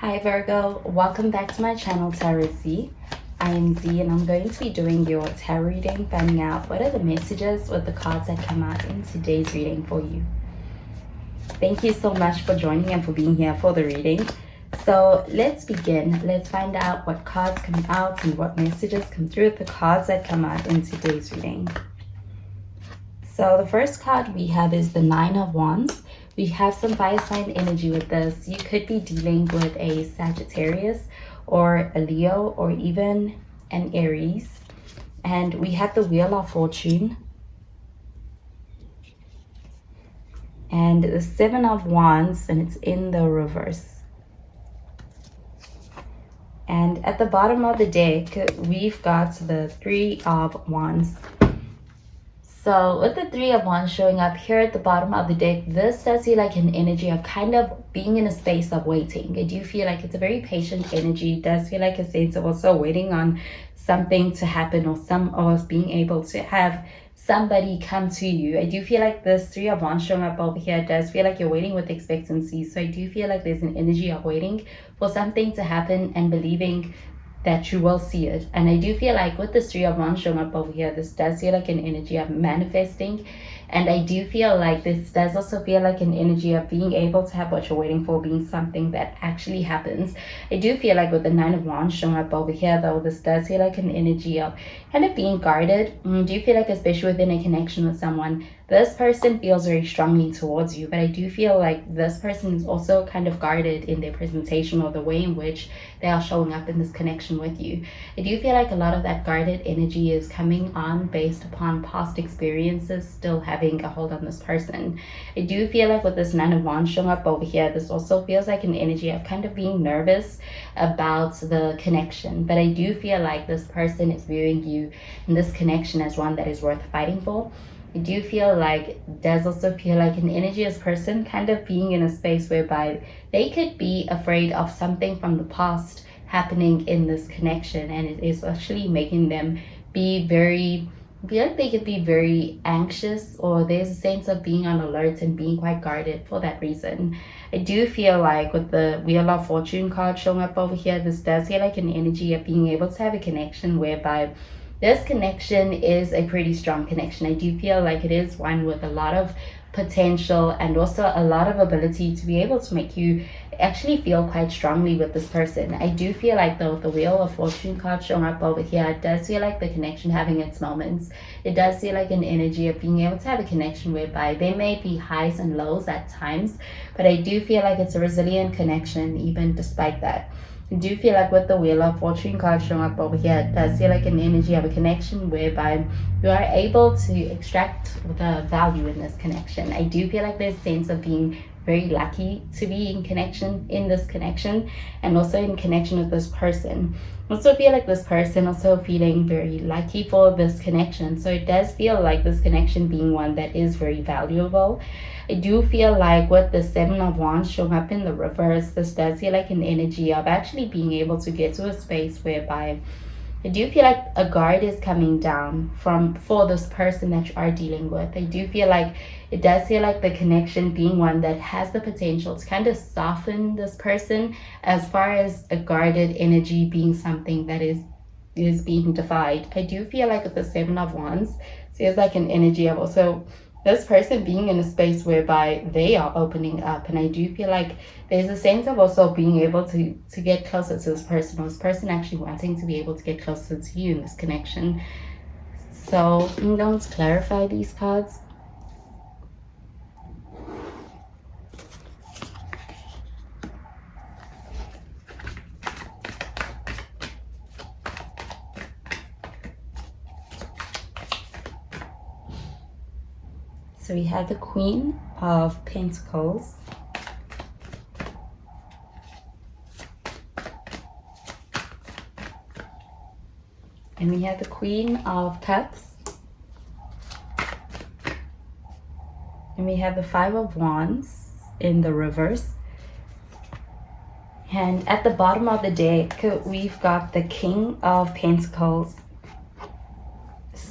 Hi Virgo, welcome back to my channel Tarot Z. I am Z and I'm going to be doing your tarot reading, finding out what are the messages with the cards that come out in today's reading for you. Thank you so much for joining and for being here for the reading. So let's begin. Let's find out what cards come out and what messages come through with the cards that come out in today's reading. So the first card we have is the Nine of Wands. We have some fire sign energy with this. You could be dealing with a Sagittarius or a Leo or even an Aries. And we have the Wheel of Fortune and the Seven of Wands, and it's in the reverse. And at the bottom of the deck, we've got the Three of Wands. So with the Three of Wands showing up here at the bottom of the deck, this does feel like an energy of kind of being in a space of waiting. I do feel like it's a very patient energy. It does feel like a sense of also waiting on something to happen or being able to have somebody come to you. I do feel like this Three of Wands showing up over here does feel like you're waiting with expectancy. So I do feel like there's an energy of waiting for something to happen and believing that you will see it. And I do feel like with this Three of Wands showing up over here, this does feel like an energy of manifesting. And I do feel like this does also feel like an energy of being able to have what you're waiting for being something that actually happens. I do feel like with the Nine of Wands showing up over here though, this does feel like an energy of kind of being guarded. I do feel like especially within a connection with someone, this person feels very strongly towards you, but I do feel like this person is also kind of guarded in their presentation or the way in which they are showing up in this connection with you. I do feel like a lot of that guarded energy is coming on based upon past experiences still having a hold on this person. I do feel like with this Nine of Wands showing up over here, this also feels like an energy of kind of being nervous about the connection, but I do feel like this person is viewing you in this connection as one that is worth fighting for. I do feel like does also feel like an energy as person kind of being in a space whereby they could be afraid of something from the past happening in this connection, and it is actually making them be very, I feel like they could be very anxious, or there's a sense of being on alert and being quite guarded for that reason. I do feel like with the Wheel of Fortune card showing up over here, this does feel like an energy of being able to have a connection whereby this connection is a pretty strong connection. I do feel like it is one with a lot of potential and also a lot of ability to be able to make you actually feel quite strongly with this person. I do feel like though the Wheel of Fortune card showing up over here, it does feel like the connection having its moments. It does feel like an energy of being able to have a connection whereby there may be highs and lows at times, but I do feel like it's a resilient connection even despite that. I do feel like with the Wheel of Fortune card showing up over here, it does feel like an energy of a connection whereby you are able to extract the value in this connection. I do feel like there's a sense of being very lucky to be in this connection and also in connection with this person. I also feel like this person also feeling very lucky for this connection. So it does feel like this connection being one that is very valuable. I do feel like with the Seven of Wands showing up in the reverse, this does feel like an energy of actually being able to get to a space whereby I do feel like a guard is coming down for this person that you are dealing with. I do feel like it does feel like the connection being one that has the potential to kind of soften this person, as far as a guarded energy being something that is being defied. I do feel like with the Seven of Wands, feels like an energy of also this person being in a space whereby they are opening up. And I do feel like there's a sense of also being able to get closer to this person, or this person actually wanting to be able to get closer to you in this connection. So I'm going to clarify these cards. So we have the Queen of Pentacles, and we have the Queen of Cups, and we have the Five of Wands in the reverse. And at the bottom of the deck, we've got the King of Pentacles.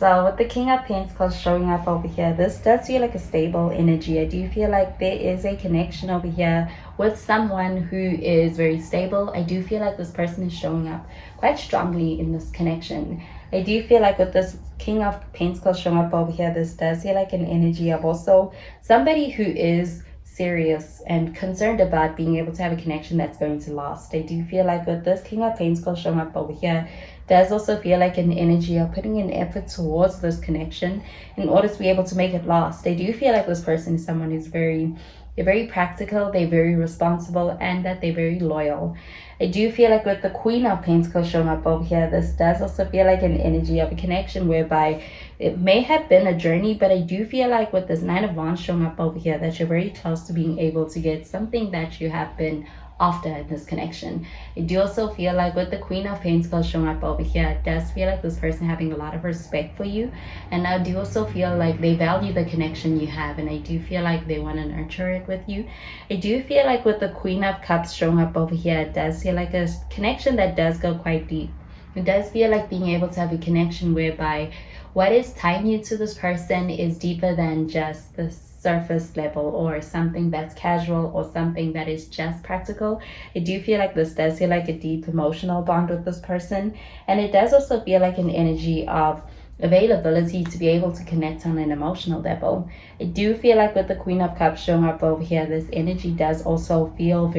So with the King of Pentacles showing up over here, this does feel like a stable energy. I do feel like there is a connection over here with someone who is very stable. I do feel like this person is showing up quite strongly in this connection. I do feel like with this King of Pentacles showing up over here, this does feel like an energy of also somebody who is serious and concerned about being able to have a connection that's going to last. I do feel like with this King of Pentacles showing up over here, does also feel like an energy of putting an effort towards this connection in order to be able to make it last. I do feel like this person is someone who's they're very practical, they're very responsible, and that they're very loyal. I do feel like with the Queen of Pentacles showing up over here, this does also feel like an energy of a connection whereby it may have been a journey, but I do feel like with this Nine of Wands showing up over here that you're very close to being able to get something that you have been after in this connection. I do also feel like with the Queen of Pentacles showing up over here, it does feel like this person having a lot of respect for you, and I do also feel like they value the connection you have, and I do feel like they want to nurture it with you. I do feel like with the Queen of Cups showing up over here, it does feel like a connection that does go quite deep. It does feel like being able to have a connection whereby what is tying you to this person is deeper than just this surface level or something that's casual or something that is just practical. I do feel like this does feel like a deep emotional bond with this person, and it does also feel like an energy of availability to be able to connect on an emotional level. I do feel like with the Queen of Cups showing up over here, this energy does also feels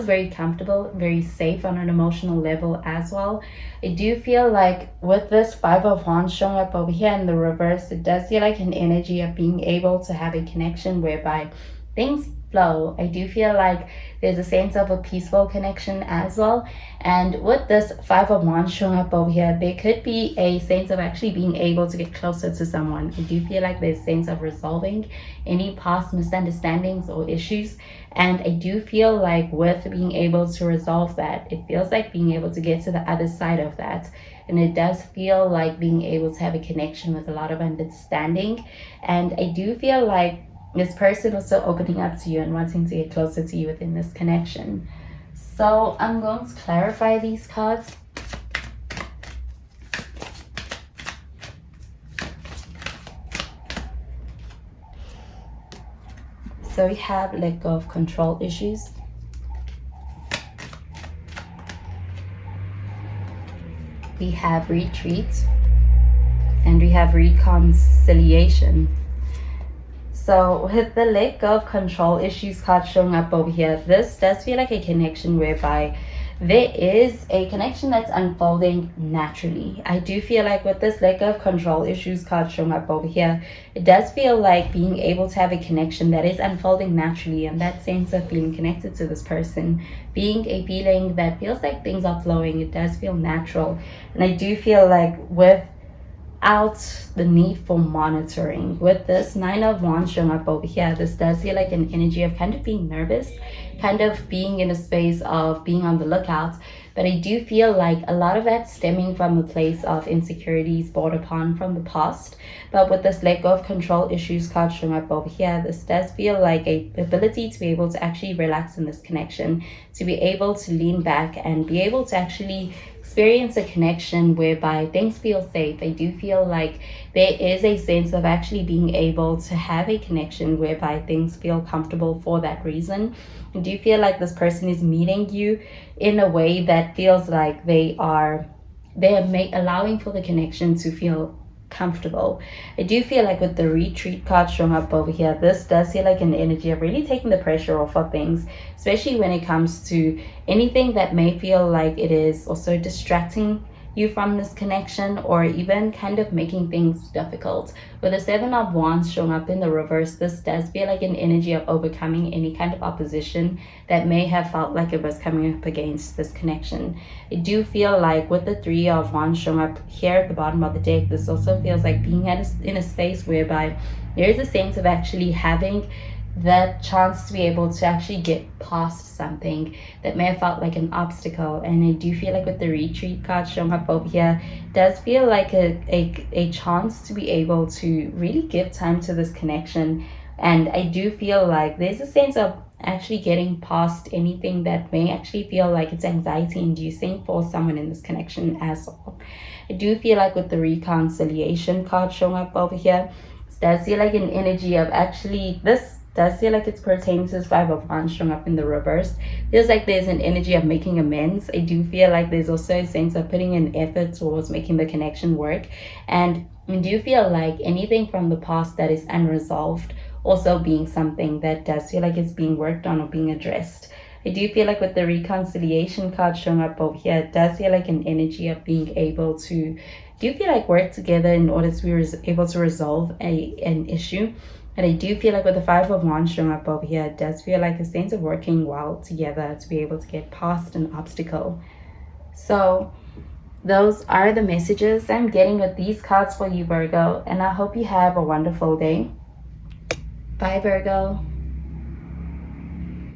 very comfortable, very safe on an emotional level as well. I do feel like with this Five of Wands showing up over here in the reverse, it does feel like an energy of being able to have a connection whereby things flow. I do feel like there's a sense of a peaceful connection as well. And with this Five of Wands showing up over here, there could be a sense of actually being able to get closer to someone. I do feel like there's a sense of resolving any past misunderstandings or issues. And I do feel like with being able to resolve that, it feels like being able to get to the other side of that. And it does feel like being able to have a connection with a lot of understanding. And I do feel like this person also opening up to you and wanting to get closer to you within this connection. So I'm going to clarify these cards. So we have let go of control issues. We have retreat. And we have reconciliation. So with the let go of control issues card showing up over here, this does feel like a connection whereby there is a connection that's unfolding naturally. I do feel like with this let go of control issues card showing up over here, it does feel like being able to have a connection that is unfolding naturally, and that sense of being connected to this person, being a feeling that feels like things are flowing, it does feel natural. And I do feel like without the need for monitoring. With this Nine of Wands showing up over here, this does feel like an energy of kind of being nervous, kind of being in a space of being on the lookout. But I do feel like a lot of that stemming from a place of insecurities brought upon from the past. But with this let go of control issues card showing up over here, this does feel like a ability to be able to actually relax in this connection, to be able to lean back and be able to actually experience a connection whereby things feel safe. I do feel like there is a sense of actually being able to have a connection whereby things feel comfortable for that reason. I do feel like this person is meeting you in a way that feels like they are allowing for the connection to feel comfortable. I do feel like with the retreat card showing up over here, this does feel like an energy of really taking the pressure off of things, especially when it comes to anything that may feel like it is also distracting you from this connection, or even kind of making things difficult. With the Seven of Wands showing up in the reverse, this does feel like an energy of overcoming any kind of opposition that may have felt like it was coming up against this connection. I do feel like with the Three of Wands showing up here at the bottom of the deck, this also feels like being in a space whereby there is a sense of actually having that chance to be able to actually get past something that may have felt like an obstacle. And I do feel like with the retreat card showing up over here, does feel like a chance to be able to really give time to this connection. And I do feel like there's a sense of actually getting past anything that may actually feel like it's anxiety inducing for someone in this connection as well. I do feel like with the reconciliation card showing up over here, it does feel like an energy of actually, this does feel like it's pertaining to this Five of Wands showing up in the reverse. Feels like there's an energy of making amends. I do feel like there's also a sense of putting in effort towards making the connection work. And I do feel like anything from the past that is unresolved also being something that does feel like it's being worked on or being addressed. I do feel like with the reconciliation card showing up over here, it does feel like an energy of being able to, do feel like work together in order to be able to resolve an issue. And I do feel like with the Five of Wands showing up over here, it does feel like a sense of working well together to be able to get past an obstacle. So those are the messages I'm getting with these cards for you, Virgo, and I hope you have a wonderful day. Bye, Virgo.